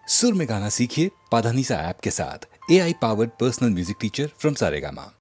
सुर में गाना सीखिए पाधानीसा ऐप के साथ। AI powered personal music teacher from Saregama.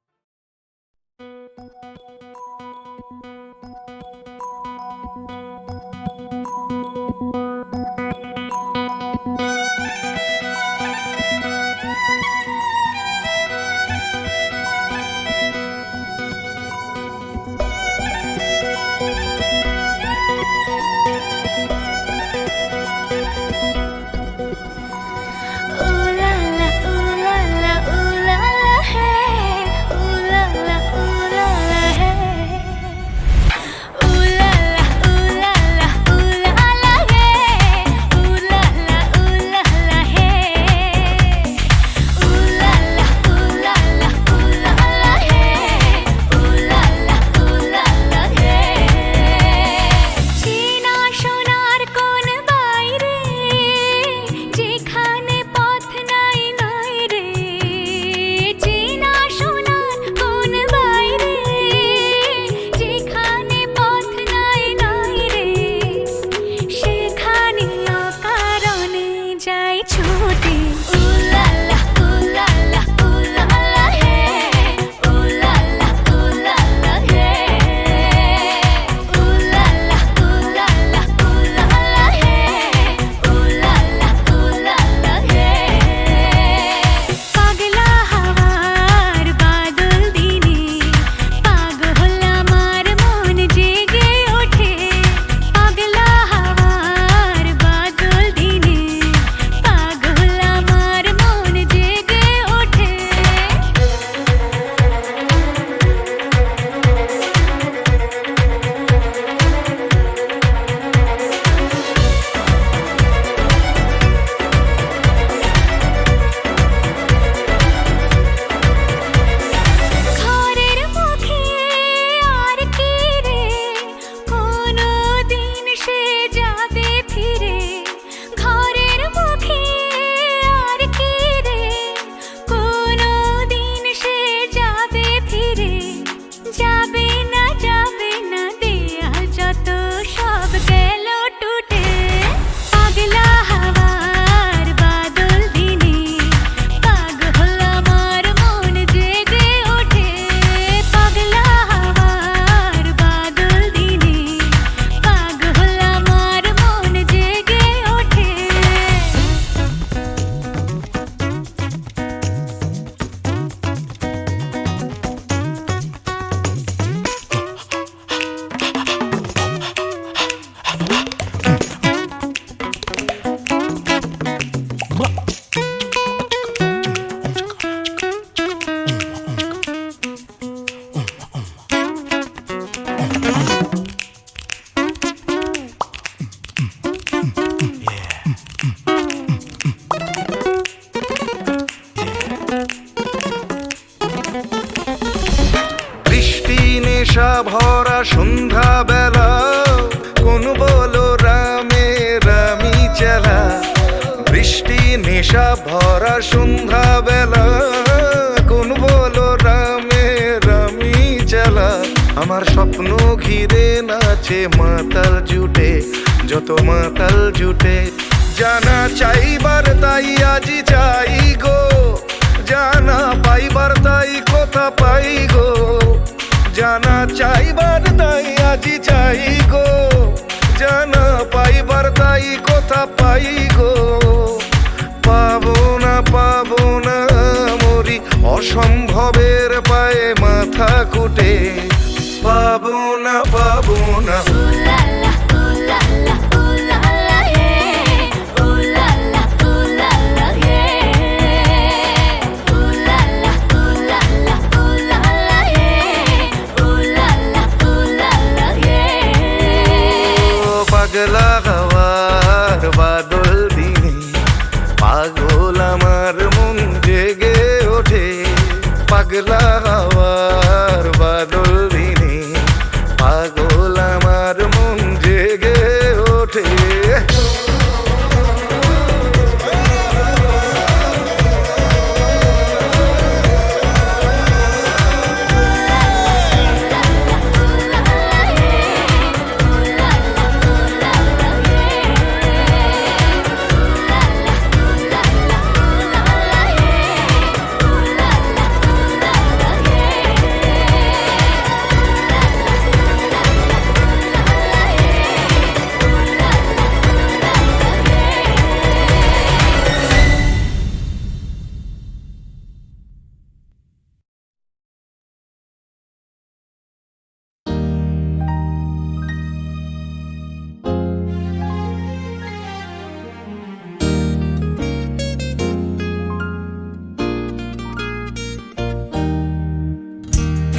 ভরা সন্ধ্যা বেলা কোন বলো রামে রামি চেলা। বৃষ্টি নেশা ভরা সন্ধ্যা বেলা কোন বলো রামে রামি চেলা। আমার স্বপ্ন ঘিরে নাচে মাতাল জুটে, যত মাতাল জুটে। জানা চাইবার তাই আজি চাই গো, জানা পাইবার তাই কথা পাই গো। জানা চাইবার তাই আজি চাই গো, জানা পাইবার তাই কথা পাই গো। পাবো না মরি অসম্ভবের পায়ে মাথা কুটে। পাবো না পাগলা হাওয়ার বাদল দিনে পাগল আমার মন জেগে ওঠে। পাগলা হাওয়ার বাদল দিনে পাগল আমার মন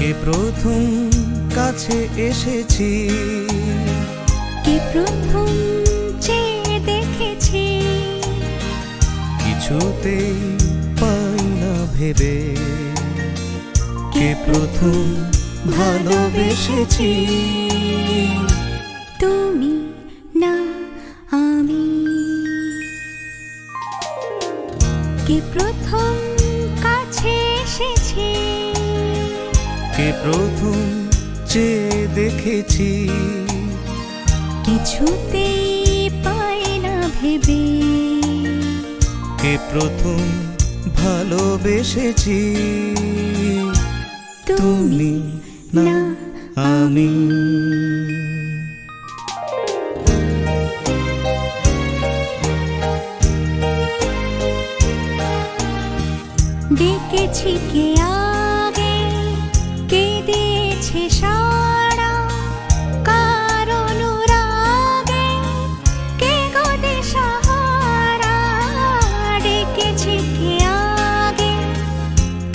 কে প্রথম কাছে এসেছি, কে প্রথম চেয়ে দেখেছি, কিছুতেই পাই না ভেবে, কে প্রথম ভালোবেসেছি। তুমি না আমি। কে প্রথম কাছে এসেছি, কে প্রথম চেয়ে দেখেছি, কিছুতেই পাই না ভেবে, কে প্রথম ভালোবেসেছি। তুমি না আমি। ডেকেছি কে আগে, কে দিয়েছে সাড়া, কার অনুরাগে কে গো দিশাহারা। ডেকেছি কে আগে,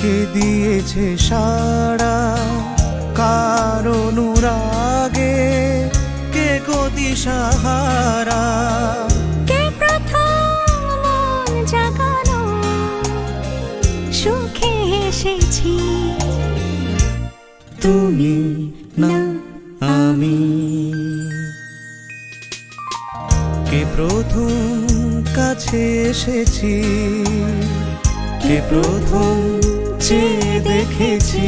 কে দিয়েছে সাড়া, কার অনুরাগে কে গো দিশাহারা। কে প্রথম মন জাগানো, সুখে এসেছি। তুমি না আমি। কে প্রথম কাছে এসেছি, কে প্রথম চেয়ে দেখেছি,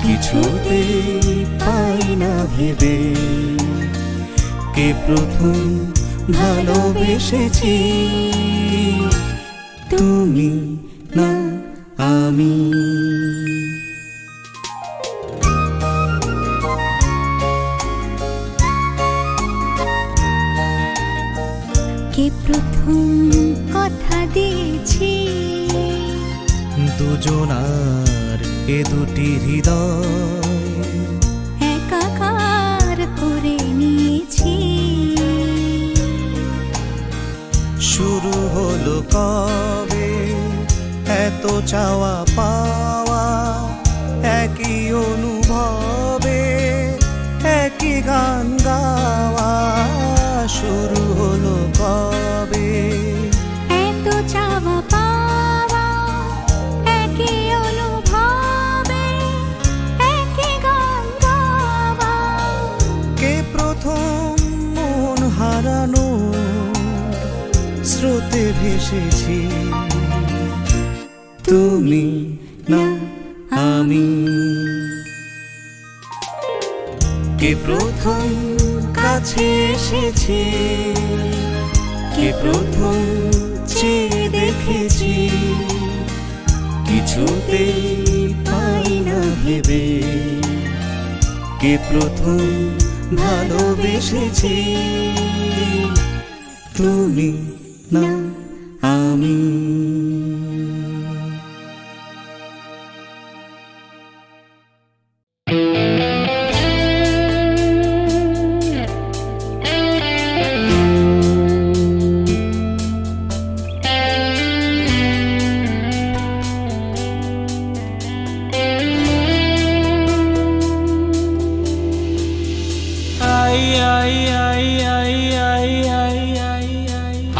কিছুতেই পাই না ভেবে, কে প্রথম ভালোবেসেছি। তুমি না আমি। কে প্রথম কথা দিয়েছি, দুজনার এ দুটি হৃদয় একাকার করে নিয়েছি। শুরু হলো কবে এত চাওয়া পাওয়া, একই অনুভবে একই গান গাওয়া। শুরু হলো কবে এত চাওয়া পাওয়া, একই অনুভবে একই গান গাওয়া। কে প্রথম মন হারানো স্রোতে ভেসেছি। তুমি না আমি। কে প্রথম কাছে এসেছি, কে প্রথম চেয়ে দেখেছি, কিছুতেই পাই না ভেবে, কে প্রথম ভালোবেসেছি। তুমি না আমি।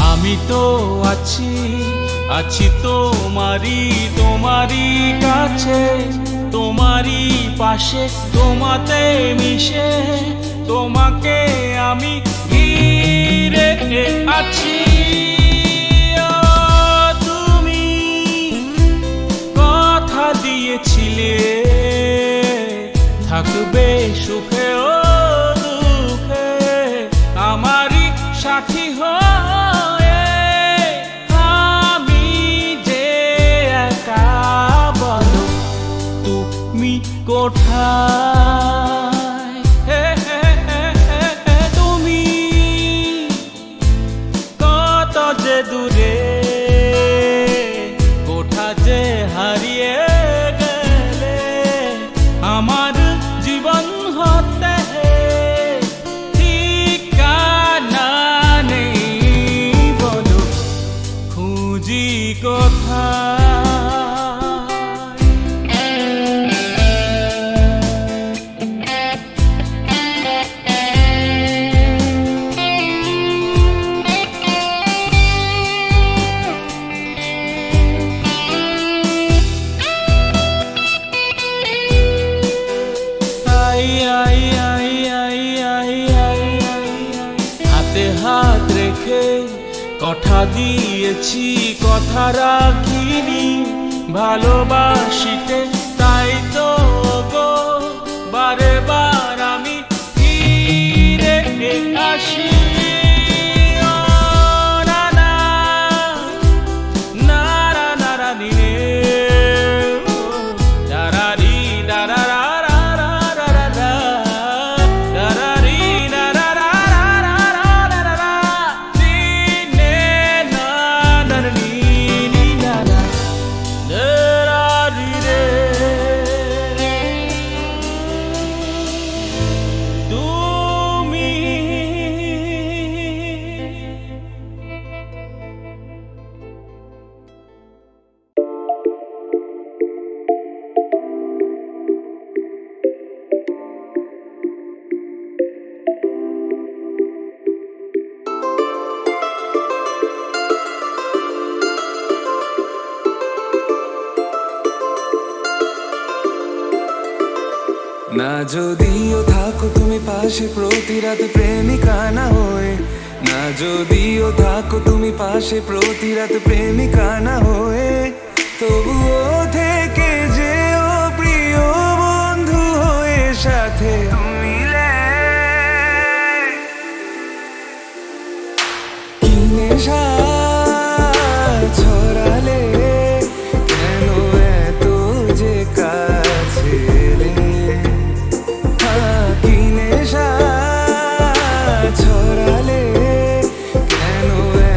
আমি তো আছি আছি তোমারই তোমারই কাছে, তোমারই পাশে, তোমাতে মিশে, তোমাকে আমি ঘিরে আছি। ও তুমি কথা দিয়েছিলে থাকবে সুখে ও দুঃখে, আমারই সাথী হয়ে আমি যে একা, বলো তুমি কোথায়? তুমি কত যে দূরে, কোথা যে হারিয়ে গেলে, আমার জীবন হতে ঠিকানা নেই, বলো খুঁজি কোথায়? দিয়েছি কথা রাখিনি, ভালোবাসিতে তাই তো গো বারে বার আমি ফিরে আসি। ও না না না না না না নি রে, ও দারারি দারারা রা রা রা রা রা, দারারি দারারা রা রা রা রা রা, নি নে না না নি নি না না, দারারি রে। তুমি না যদিও থাকো তুমি পাশে প্রতি রাত প্রেমিকা না হয়ে, না যদিও থাকো তুমি পাশে প্রতি রাত প্রেমিকা না হয়ে, তবুও থেকে যেও প্রিয় বন্ধু হয়ে সাথে তুমি কি নেশা ছড়ালে কেন এত যে কাছে এলে, কি নেশা ছড়ালে কেন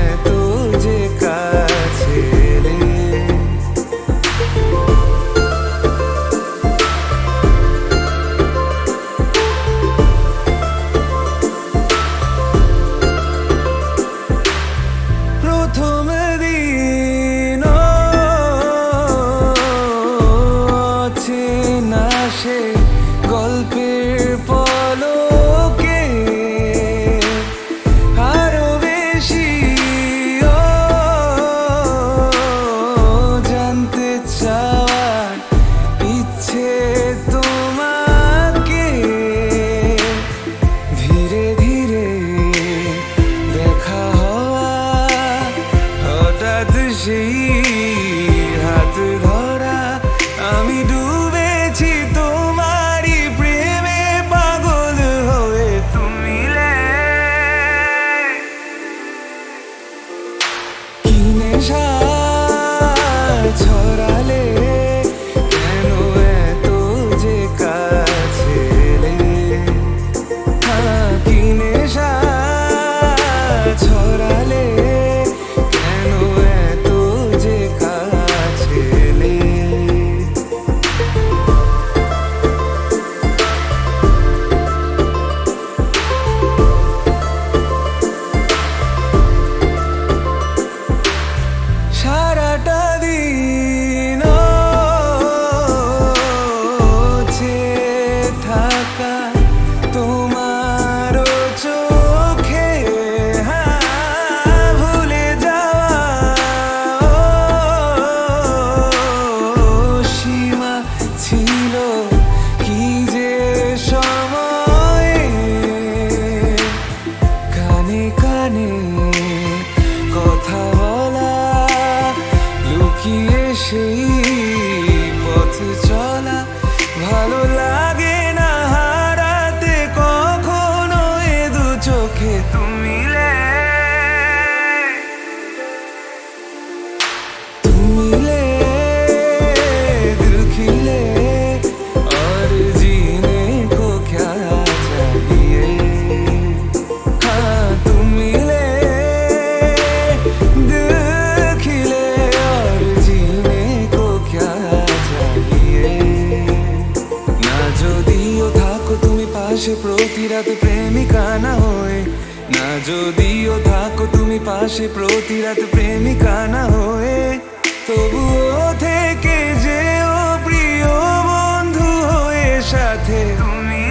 এত যে কাছে এলে। প্রথম দিন চেনা সে গল্পের পলকে আরো বেশি জানতে চাওয়ার ইচ্ছে তোমাকে, ধীরে ধীরে দেখা হওয়া হঠাৎ সেই হাত ধরা, আমি ডুবেছি তোমারই প্রেমে পাগল হয়ে তুমি কি নেশা ছড়ালে কেন এত যে কাছে এলে, কি নেশা ছড়ালে কেন এত যে কাছে এলে। সারাটা দিন চেয়ে থাকা তোমার চোখে, ভুলে যাওয়া সীমা ছিল কি যে সময়ে, কানে কানে কথা বলা, লুকিয়ে সেই পথ চলা, ভালো লাগে না হারাতে কখনো এ দু চোখে তুমি তুমি दिल खिले और जीने को क्या चाहिए, हाँ तुम मिले दिल खिले और जीने को क्या चाहिए। না যদিও থাকো তুমি পাশে প্রতি রাত প্রেমিকা না হয়ে, না যদিও থাকো তুমি পাশে প্রতি রাত প্রেমিকা না হয়ে, তবুও থেকে যেও প্রিয় বন্ধু হয়ে সাথে তুমি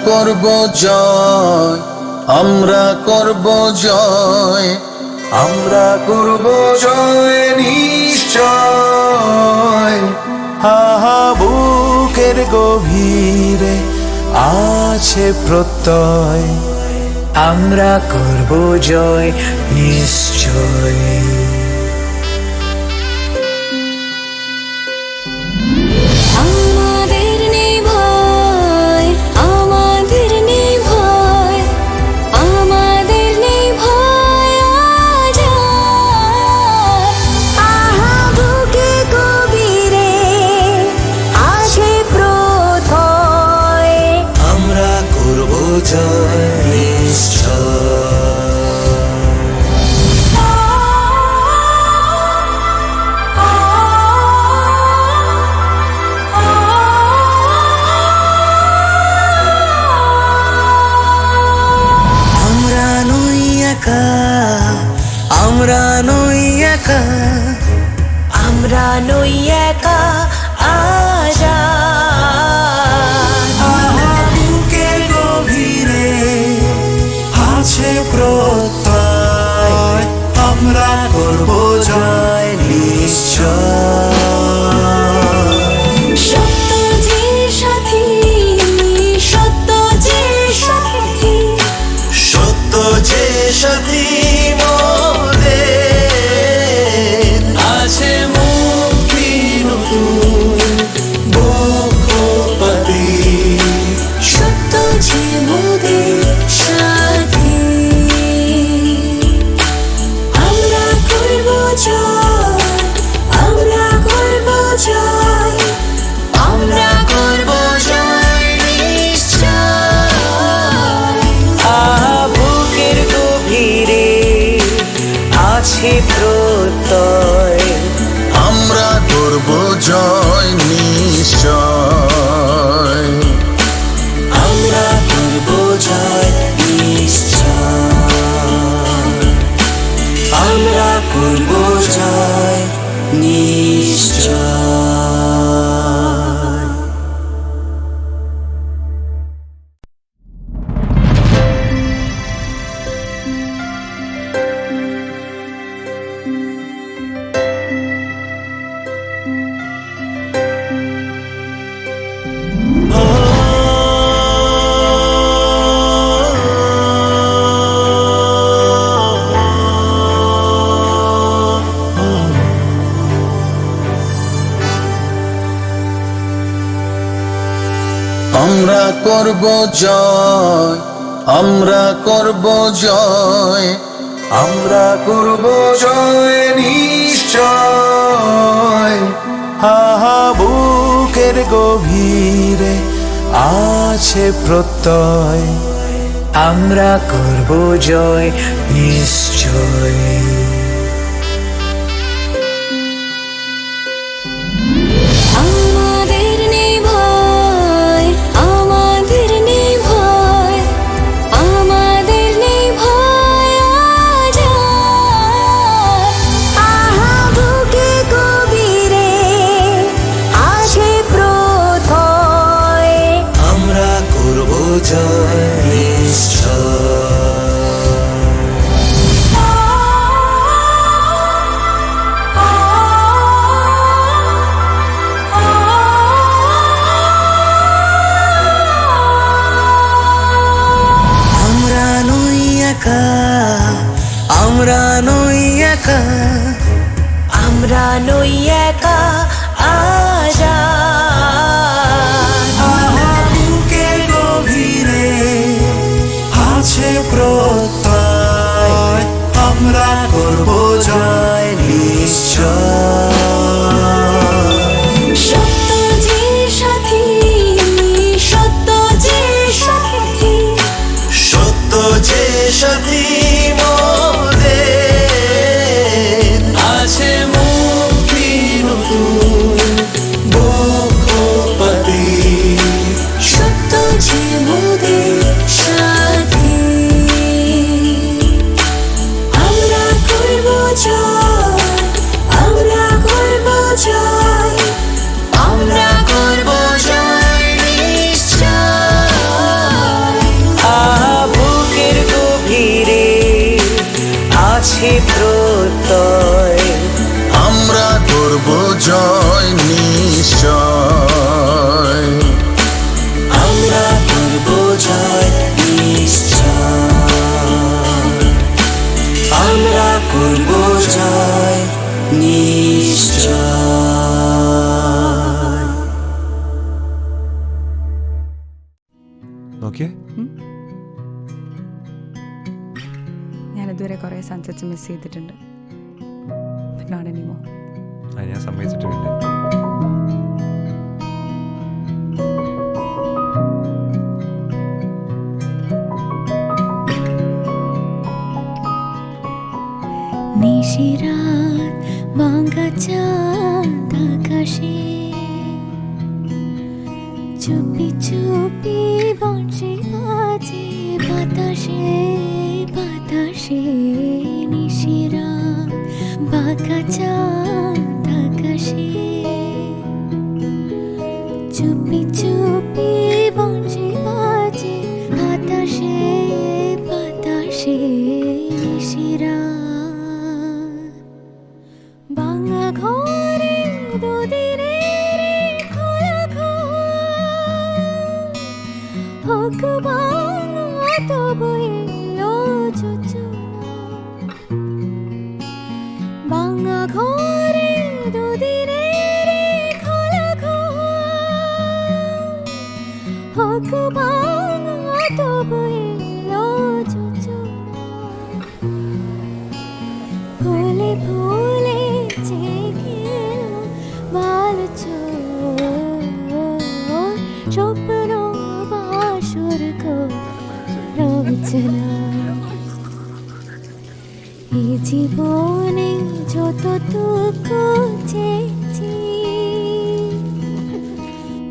করব জয়, আমরা করব জয়, আমরা করব জয় নিশ্চয়। হাহা বুকের গভীরে আছে প্রত্যয়, আমরা করব জয় নিশ্চয়। আমাদের নেই ভয়, আমাদের নেই ভয়, আমাদের নেই ভয় আজ আর। আহা বুকে গভীরে আছে প্রত্যয়, আমরা করব জয় নিশ্চয়। আমরা নই একা, আমরা নই একা, আমরা নই একা আজ আর। বুকের গভীরে আছে প্রত্যয়, আমরা করব জয় নিশ্চয়। সত্য যে সাথী, সত্য যে সাথী, সত্য যে সাথী মোদের, আছে মুক্তি নতুন বক্ষপতি। সত্য যে মোদের সাথী। আমরা করব জয়, আমরা করব জয়, আমরা করব জয় নিশ্চয়। বুকের গভীরে আছে প্রত্যয়, আমরা করব জয় নিশ্চয়। আমরা করব জয় নিশ্চয়। আমরা করব জয় নিশ্চয়। আমরা করব জয়, আমরা করব জয়, আমরা করব জয় নিশ্চয়। হাহা বুকের গভীরে আছে প্রত্যয়, আমরা করব জয় নিশ্চয়। আমাদের নেই ভয়, আমাদের নেই ভয়, আমাদের নেই ভয় আজ আর। আহা বুকে গভীরে আছে প্রত্যয়, আমরা করব জয় নিশ্চয়। আমরা নই একা, আমরা নই একা, আমরা নই একা আজ আর। বুকের গভীরে আছে প্রত্যয়, আমরা করব জয় নিশ্চয়। সত্য যে সাথী, সত্য যে সাথী, সত্য যে সাথী মোদের, আছে মুক্তি নতুন বক্ষপতি। সত্য যে মোদের সাথী। আমরা করব জয়, আমরা করব জয়, আমরা করব জয় নিশ্চয়। দিচ্ছি প্রত্যয় আমরা করব জয় নিশ্চয়। আমরা করব জয় নিশ্চয়। আমরা করব জয় নিশ্চয়। നോക്കിയേ ഞാനിതുവരെ കുറേ സൺസെറ്റ്സ് മിസ് ചെയ്തിട്ടുണ്ട്. But not anymore. ഞാൻ സമ്മതിച്ചിട്ടുണ്ട്. নিশিরাত ভাঙা চাঁদ আকাশে চুপি চুপি বংশী বাজে বাতাসে বাতাসে নিশিরাত ভাঙা চাঁদ আকাশে চুপি চুপি বংশী বাজে বাতাসে বাতাসে নিশিরাত বাংলা ঘরে দুদিনের খোলা হোক বাংলা তবু এলো যোজনা। বাংলা ঘরে দুদিনের খোলা হোক বাংলা তবু এলো যোজনা। ফুলে ফুলে জেগেল বালচোর স্বপ্ন বাসর রচনা। এই জীবনে যতটুকু চেয়েছি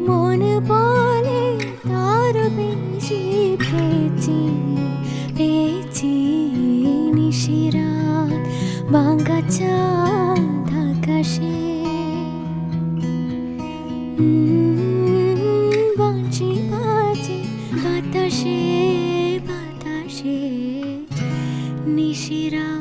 মন বলে তার বেশি পেয়েছি পেয়েছি নিশিরাত ভাঙা চাঁদ আকাশে বংশী বাজে বাতাসে বাতাসে নিশিরাত।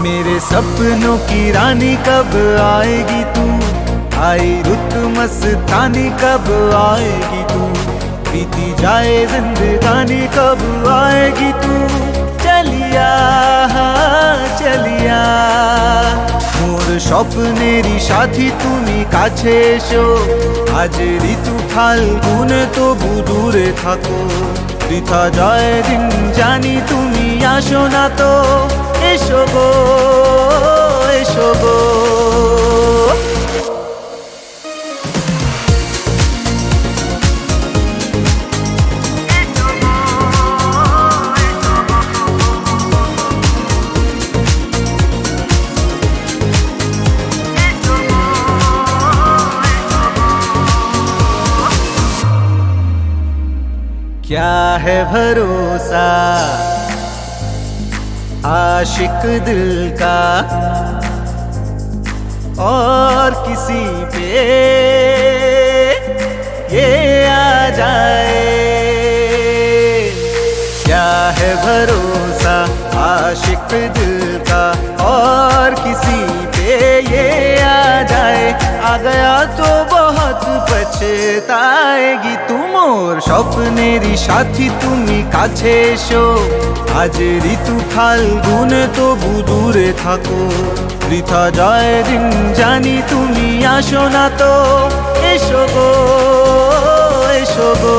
मेरे सपनों की रानी कब आएगी तू, आई रुत मस्तानी कब आएगी तू। बीती जाए जिंदगानी कब आएगी तू चलिया चलिया मोर স্বপ্নেরই সাথী তুমি কাছে এসো আজ ঋতু ফাল্গুন তবু দূরে থাকো বৃথা যায় দিন জানি তুমি আসো না তো এসো গো এসো গো क्या है भरोसा आशिक दिल का और किसी पे ये आ जाए क्या है भरोसा आशिक दिल का और किसी पे ये आ जाए आ गया तो बहुत पछताएगी तुम ওর স্বপ্নেরই সাথী তুমি কাছে এসো আজ ঋতু ফাল্গুন তবু দূরে থাকো বৃথা যায় দিন জানি তুমি আসো না তো এসো গো এসো গো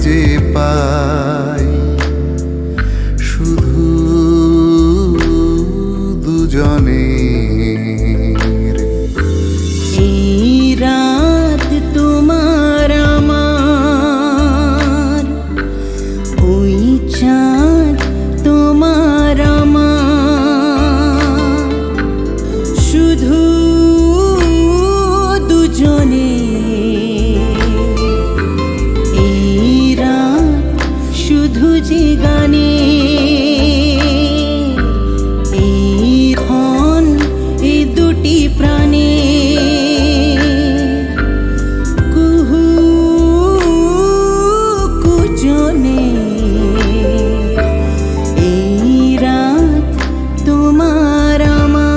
যে পাই শুধু দুজনের। এই রাত তোমার আমার, ওই চাঁদ তোমার আমার, শুধু দুজনে। এই রাত শুধু যে গানে, এই ক্ষণ এই দুটি প্রাণে, কুহু কুজনে। এই রাত তোমার আমার।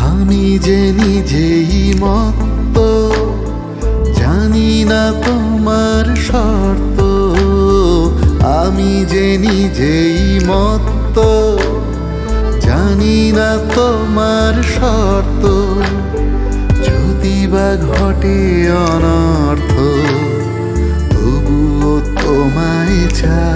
আমি যে নিজেই মত্ত, জানি না তোমার শর্ত। আমি যে নিজেই মত্ত, জানি না তোমার শর্ত। যদি বা ঘটে অনর্থ, তবুও তোমায় চাই।